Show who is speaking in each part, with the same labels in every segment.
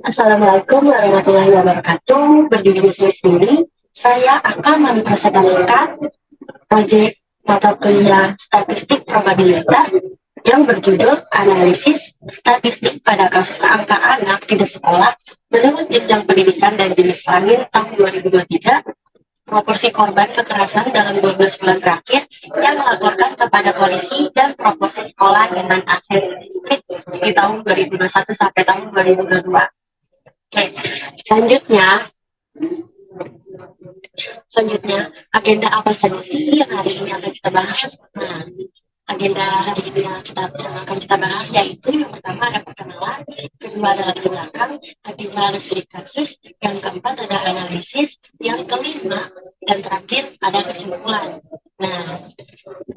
Speaker 1: Assalamualaikum warahmatullahi wabarakatuh. Berdiri di sini, saya akan mempresentasikan proyek mata kuliah statistik probabilitas yang berjudul analisis statistik pada kasus angka anak tidak sekolah menurut jenjang pendidikan dan jenis kelamin tahun 2023, proporsi korban kekerasan dalam 12 bulan terakhir yang melaporkan kepada polisi dan proporsi sekolah dengan akses listrik di tahun 2021 sampai tahun 2022. Oke, selanjutnya agenda apa saja yang hari ini akan kita bahas? Nah, agenda hari ini yang akan kita bahas yaitu yang pertama ada perkenalan, kedua ada latar belakang, ketiga ada studi kasus, yang keempat ada analisis, yang kelima dan terakhir ada kesimpulan. Nah,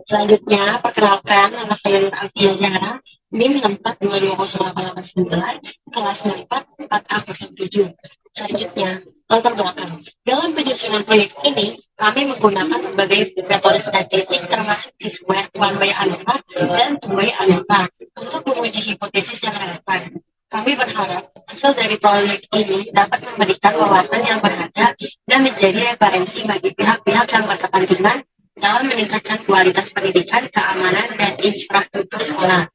Speaker 1: selanjutnya perkenalkan, nama saya Nur Alfia Zahra, NIM 4220889, kelas 4 4A07. Selanjutnya, latar belakang. Dalam penyusunan proyek ini, kami menggunakan berbagai metode statistik termasuk T-square, one-way ANOVA, dan two-way ANOVA untuk menguji hipotesis yang relevan. Kami berharap hasil dari proyek ini dapat memberikan wawasan yang berharga dan menjadi referensi bagi pihak-pihak yang berkepentingan dalam meningkatkan kualitas pendidikan, keamanan, dan infrastruktur sekolah.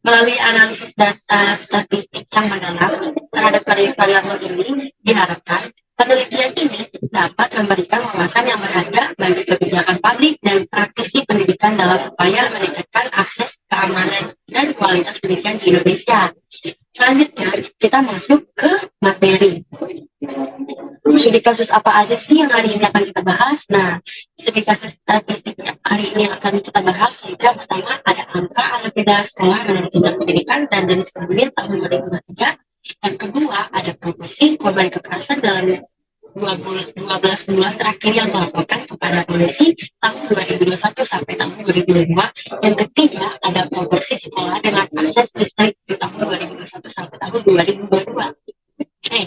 Speaker 1: Melalui analisis data statistik yang mendalam terhadap variabel ini, diharapkan penelitian ini dapat memberikan wawasan yang berharga bagi kebijakan publik dan praktisi pendidikan dalam upaya meningkatkan akses, keamanan, dan kualitas pendidikan di Indonesia. Selanjutnya, kita masuk ke materi. Studi kasus apa aja sih yang hari ini akan kita bahas? Nah, studi kasus statistik hari ini yang akan kita bahas, yang pertama ada angka anak tidak sekolah dalam jenjang pendidikan dan jenis kelamin tahun 2023. Yang kedua ada proporsi korban kekerasan dalam 12 bulan terakhir yang melaporkan kepada polisi tahun 2021 sampai tahun 2022. Yang ketiga ada proporsi sekolah dengan akses listrik di tahun 2021 sampai tahun 2022. Oke.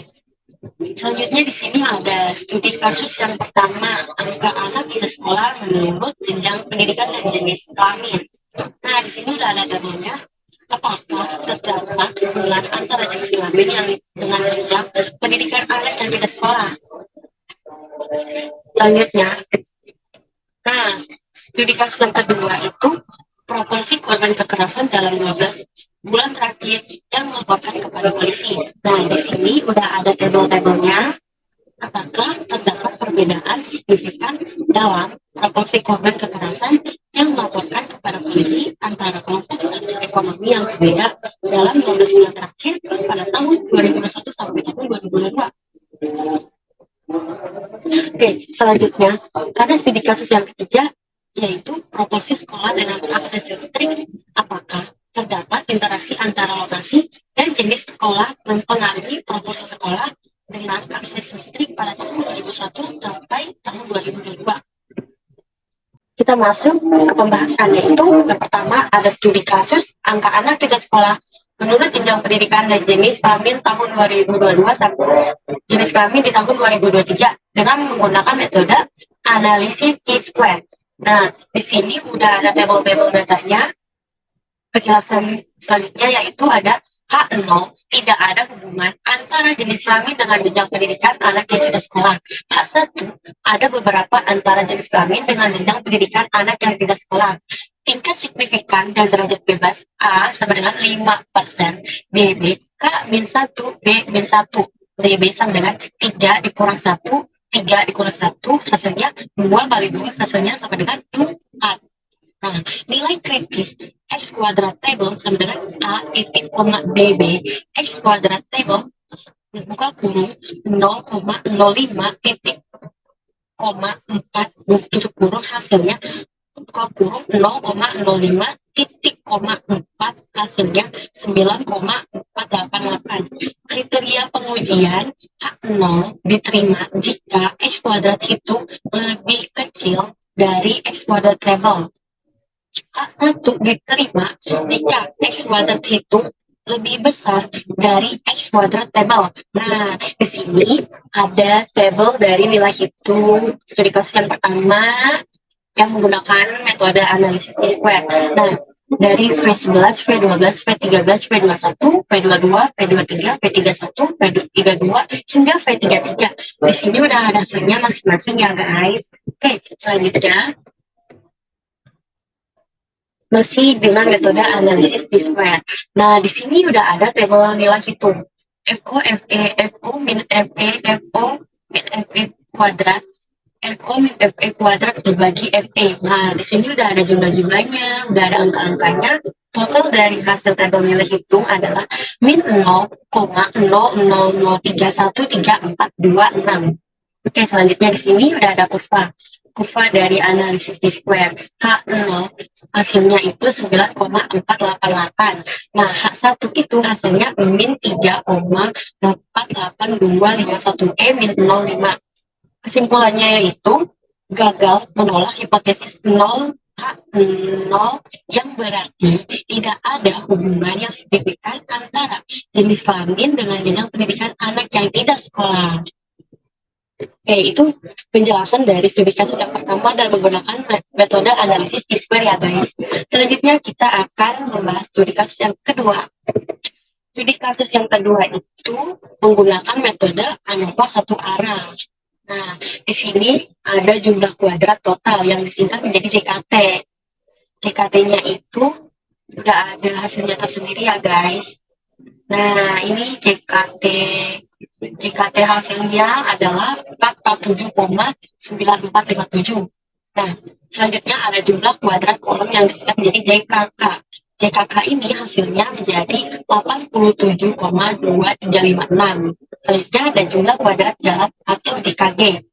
Speaker 1: Selanjutnya di sini ada studi kasus yang pertama, angka anak tidak sekolah menurut jenjang pendidikan dan jenis kelamin. Nah, di sini udah ada gambarnya. Apakah terdapat hubungan antara jenis kelamin yang dengan jenjang pendidikan anak yang tidak sekolah? Selanjutnya, nah, studi kasus yang kedua itu proporsi korban kekerasan dalam 12 bulan terakhir yang melaporkan kepada polisi. Nah, di sini udah ada tabel-tabelnya. Apakah terdapat perbedaan signifikan dalam proporsi korban kekerasan yang melaporkan kepada polisi antara kelompok status ekonomi yang berbeda dalam 12 bulan terakhir pada tahun 2021 sampai tahun 2022? Oke, selanjutnya ada studi kasus yang ketiga, yaitu proporsi sekolah dengan akses listrik. Apakah terdapat interaksi antara lokasi dan jenis sekolah mempengaruhi proporsi sekolah dengan akses listrik pada tahun 2001 sampai tahun 2022? Kita masuk ke pembahasannya, itu yang pertama ada studi kasus angka anak tidak sekolah menurut jenjang pendidikan dan jenis kelamin tahun 2022 sampai jenis kelamin di tahun 2023 dengan menggunakan metode analisis T-square. Nah, di sini udah ada tabel-tabel datanya. Penjelasan selanjutnya yaitu ada H0, tidak ada hubungan antara jenis kelamin dengan jenjang pendidikan anak yang tidak sekolah. H1, ada beberapa antara jenis kelamin dengan jenjang pendidikan anak yang tidak sekolah. Tingkat signifikan dan derajat bebas A sama dengan 5%, DB K-1, B-1, DB sama dengan 3 dikurang 1, 3 dikurang 1, hasilnya 2 kali 2, hasilnya sama dengan 4. Nah, nilai kritis X kuadrat table sama dengan A titik koma BB X kuadrat table buka kurung 0,05 titik koma 4 tutup kurung hasilnya buka kurung 0,05 titik koma 4 hasilnya 9,488. Kriteria pengujian H0 diterima jika X kuadrat itu lebih kecil dari X kuadrat table. A1 diterima jika X kuadrat itu lebih besar dari X kuadrat table. Nah, di sini ada tabel dari nilai hitung studi kasus yang pertama yang menggunakan metode analisis T-square. Nah, dari V11, V12, V13, V21, V22, V23, V31, V32, hingga V33. Di sini udah ada hasilnya masing-masing ya guys. Oke, selanjutnya masih dengan metode analisis D-square. Nah, di sini udah ada tabel nilai hitung. FO, FE, FO, min FE, FO, min FE kuadrat, FO min FE kuadrat dibagi FE. Nah, di sini udah ada jumlah-jumlahnya, udah ada angka-angkanya. Total dari hasil tabel nilai hitung adalah min 0,00031342,6. Oke, selanjutnya di sini udah ada kurva. Kurva dari analisis D-square. H0 hasilnya itu 9,488. Nah, H1 itu hasilnya min 3,48251 min 05. Kesimpulannya yaitu gagal menolak hipotesis 0 H0 yang berarti tidak ada hubungan yang signifikan antara jenis kelamin dengan jenjang pendidikan anak yang tidak sekolah. Oke, itu penjelasan dari studi kasus yang pertama dan menggunakan metode analisis D-square ya guys. Selanjutnya kita akan membahas studi kasus yang kedua. Studi kasus yang kedua itu menggunakan metode ANOVA satu arah. Nah, di sini ada jumlah kuadrat total yang disingkat menjadi JKT. JKT-nya itu udah ada hasilnya tersendiri ya guys. Nah, ini JKT hasilnya adalah 447,9457. Nah, selanjutnya ada jumlah kuadrat kolom yang disingkat menjadi JKK. JKK ini hasilnya menjadi 87,2356. Selanjutnya ada jumlah kuadrat jarak atau JKG.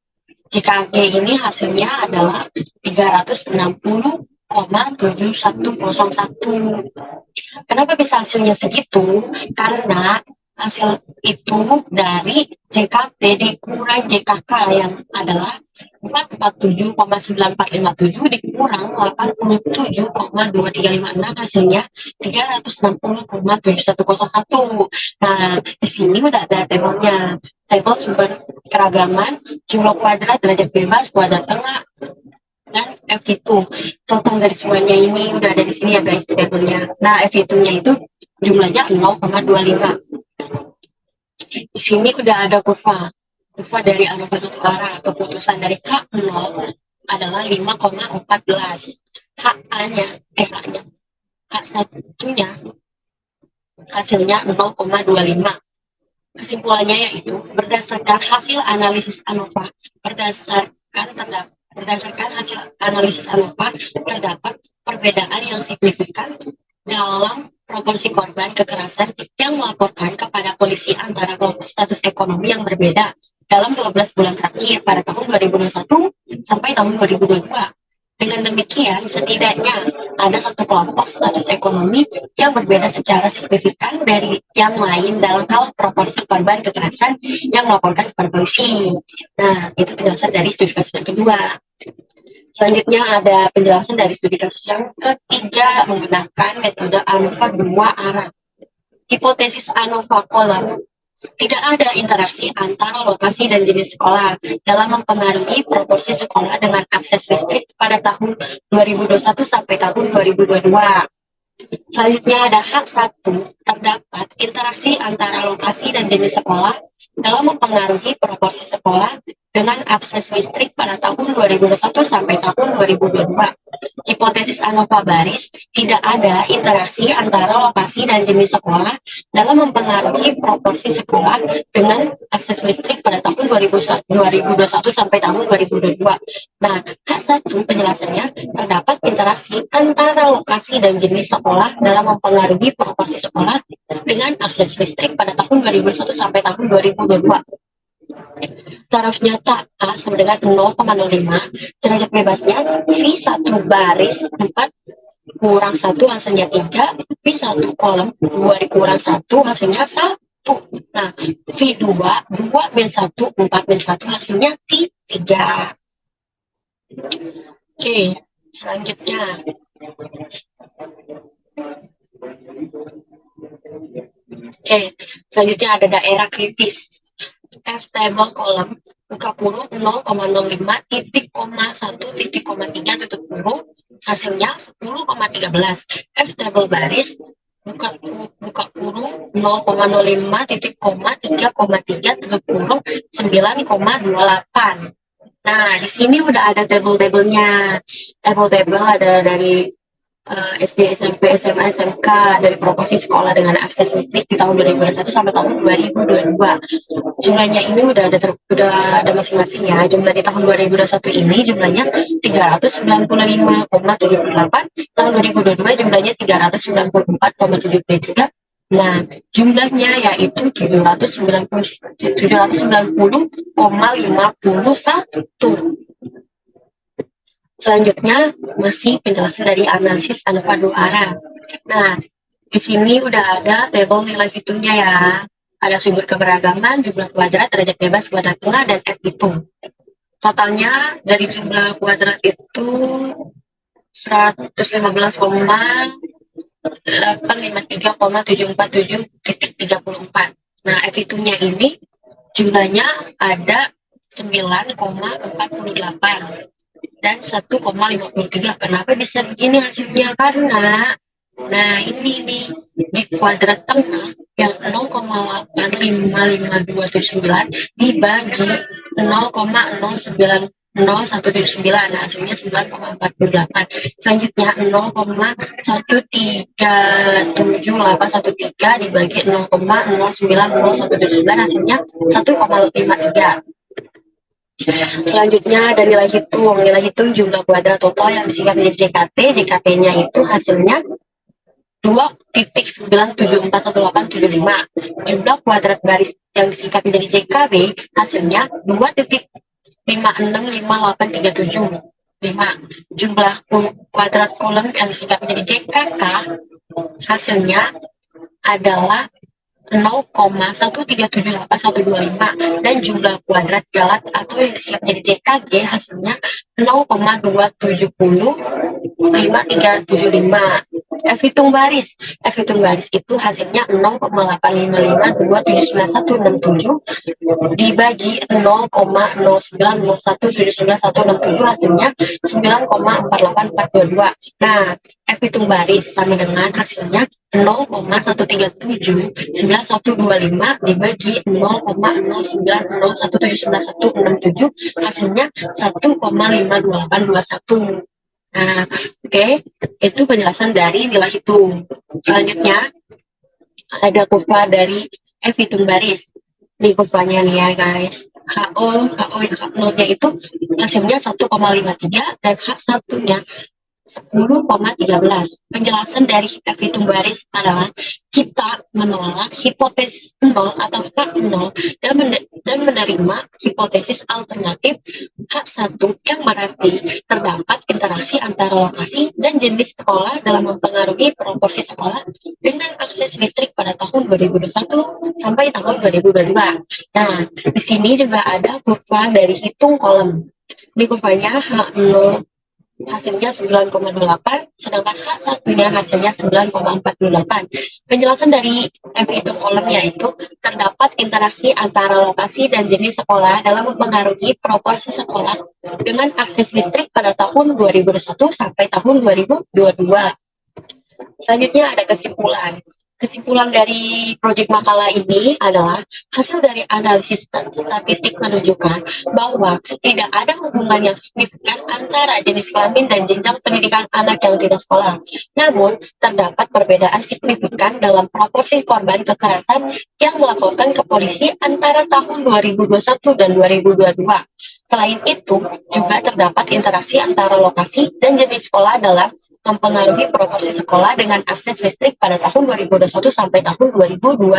Speaker 1: JKG ini hasilnya adalah 360,7101. Kenapa bisa hasilnya segitu? Karena hasil itu dari JKT dikurang JKK yang adalah 447,9457 dikurang 87,2356 hasilnya 360,7101. Nah, di sini udah ada tabelnya. Tabel sumber keragaman, jumlah kuadrat, derajat bebas, kuadrat tengah, dan F itu. Total dari semuanya ini udah ada di sini ya guys tabelnya. Nah, F itunya itu jumlahnya 0,25. Di sini udah ada kurva. Kurva dari ANOVA satu arah. Keputusan dari H0 adalah 5,14. H-nya, H1-nya hasilnya 0,25. Kesimpulannya yaitu berdasarkan hasil analisis ANOVA, berdasarkan hasil analisis ANOVA terdapat perbedaan yang signifikan dalam proporsi korban kekerasan yang melaporkan kepada polisi antara kelompok status ekonomi yang berbeda dalam 12 bulan terakhir pada tahun 2021 sampai tahun 2022. Dengan demikian, setidaknya ada satu kelompok status ekonomi yang berbeda secara signifikan dari yang lain dalam hal proporsi korban kekerasan yang melaporkan kepada polisi. Nah, itu penjelasan dari studi kasus yang kedua. Selanjutnya ada penjelasan dari studi kasus yang ketiga menggunakan metode ANOVA dua arah. Hipotesis ANOVA kolom. Tidak ada interaksi antara lokasi dan jenis sekolah dalam mempengaruhi proporsi sekolah dengan akses listrik pada tahun 2021 sampai tahun 2022. Selanjutnya ada hak satu, terdapat interaksi antara lokasi dan jenis sekolah dalam mempengaruhi proporsi sekolah dengan akses listrik pada tahun 2021 sampai tahun 2022. Hipotesis ANOVA baris, tidak ada interaksi antara lokasi dan jenis sekolah dalam mempengaruhi proporsi sekolah dengan akses listrik pada tahun 2021 sampai tahun 2022. Nah, H1 penjelasannya terdapat interaksi antara lokasi dan jenis sekolah dalam mempengaruhi proporsi sekolah dengan akses listrik pada tahun 2021 sampai tahun 2022. Taraf nyata A sama dengan 0,05, derajat bebasnya V1 baris 4 kurang 1 hasilnya 3, V1 kolom 2 dikurang 1 hasilnya 1. Nah, V2 2 min 1 4 min 1 hasilnya 3. Oke, selanjutnya selanjutnya ada daerah kritis. F table kolom buka kurung 0,05 titik koma 1 titik koma 3 tutup kurung, hasilnya 10,13. F double baris buka kurung 0,05 titik koma 3,3 tutup kurung 9,28. Nah, di sini udah ada table-tablenya. Table-table ada dari SD, SMP, SMA, SMK, dari proporsi sekolah dengan akses listrik di tahun 2021 sampai tahun 2022. Jumlahnya ini udah ada masing-masing ya. Jumlah di tahun 2021 ini jumlahnya 395,78, tahun 2022 jumlahnya 394,73. Nah, jumlahnya yaitu 790,51. Selanjutnya masih penjelasan dari analisis tanpa dua arah. Nah, di sini udah ada tabel nilai hitungnya ya. Ada sumber keberagaman, jumlah kuadrat, derajat bebas, kuadrat tengah, dan F hitung. Totalnya dari jumlah kuadrat itu 115,853,747.34. Nah, F hitungnya ini jumlahnya ada 9,48 dan 1,53. Kenapa bisa begini hasilnya? Karena ini nih di kuadrat tengah yang 0,85529 dibagi 0,090,179, hasilnya 9,48. Selanjutnya 0,137813 dibagi 0,090,179, hasilnya 1,53. Selanjutnya ada nilai hitung jumlah kuadrat total yang disingkat menjadi JKT. JKT-nya itu hasilnya 2,9741875. Jumlah kuadrat garis yang disingkat menjadi JKB hasilnya 2,565837. 5. Jumlah kuadrat kolom yang disingkat menjadi JKK hasilnya adalah 0,1378125, dan jumlah kuadrat galat atau yang disingkat menjadi JKG hasilnya 0,2705375. F hitung baris itu hasilnya 0,855279167 dibagi 0,0901799167, hasilnya 9,48422. Nah, F hitung baris sama dengan hasilnya 0,1379125 dibagi 0,0901799167, hasilnya 1,52821. Nah, oke. Itu penjelasan dari nilai hitung. Selanjutnya ada kurva dari F hitung baris. Ini kurvanya nih ya guys. HO yang H0-nya itu hasilnya 1,53 dan H1-nya 10,13. Penjelasan dari F hitung baris adalah kita menolak hipotesis 0 atau H0 dan menerima hipotesis alternatif H1 yang berarti terdapat interaksi antara lokasi dan jenis sekolah dalam mempengaruhi proporsi sekolah dengan akses listrik pada tahun 2021 sampai tahun 2022. Nah, di sini juga ada kurva dari hitung kolom. Di kurvanya H0 hasilnya 9,28, sedangkan H1-nya hasilnya 9,48. Penjelasan dari F hitung kolomnya itu terdapat interaksi antara lokasi dan jenis sekolah dalam mempengaruhi proporsi sekolah dengan akses listrik pada tahun 2021 sampai tahun 2022. Selanjutnya ada kesimpulan. Kesimpulan dari proyek makalah ini adalah hasil dari analisis statistik menunjukkan bahwa tidak ada hubungan yang signifikan antara jenis kelamin dan jenjang pendidikan anak yang tidak sekolah. Namun, terdapat perbedaan signifikan dalam proporsi korban kekerasan yang melaporkan ke polisi antara tahun 2021 dan 2022. Selain itu, juga terdapat interaksi antara lokasi dan jenis sekolah dalam mempengaruhi proporsi sekolah dengan akses listrik pada tahun 2021 sampai tahun 2022.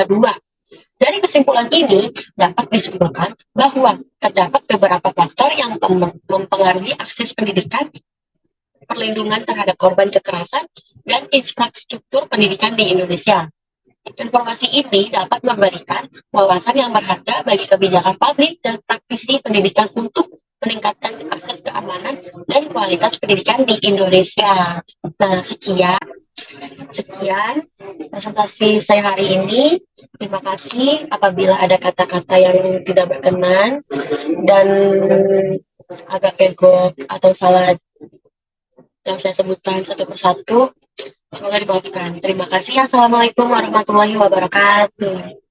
Speaker 1: Dari kesimpulan ini, dapat disimpulkan bahwa terdapat beberapa faktor yang mempengaruhi akses pendidikan, perlindungan terhadap korban kekerasan, dan infrastruktur pendidikan di Indonesia. Informasi ini dapat memberikan wawasan yang berharga bagi kebijakan publik dan praktisi pendidikan untuk meningkatkan akses keamanan dan kualitas pendidikan di Indonesia. Nah, sekian presentasi saya hari ini. Terima kasih apabila ada kata-kata yang tidak berkenan dan agak pegok atau salah yang saya sebutkan satu persatu, semoga dimaafkan. Terima kasih. Assalamualaikum warahmatullahi wabarakatuh.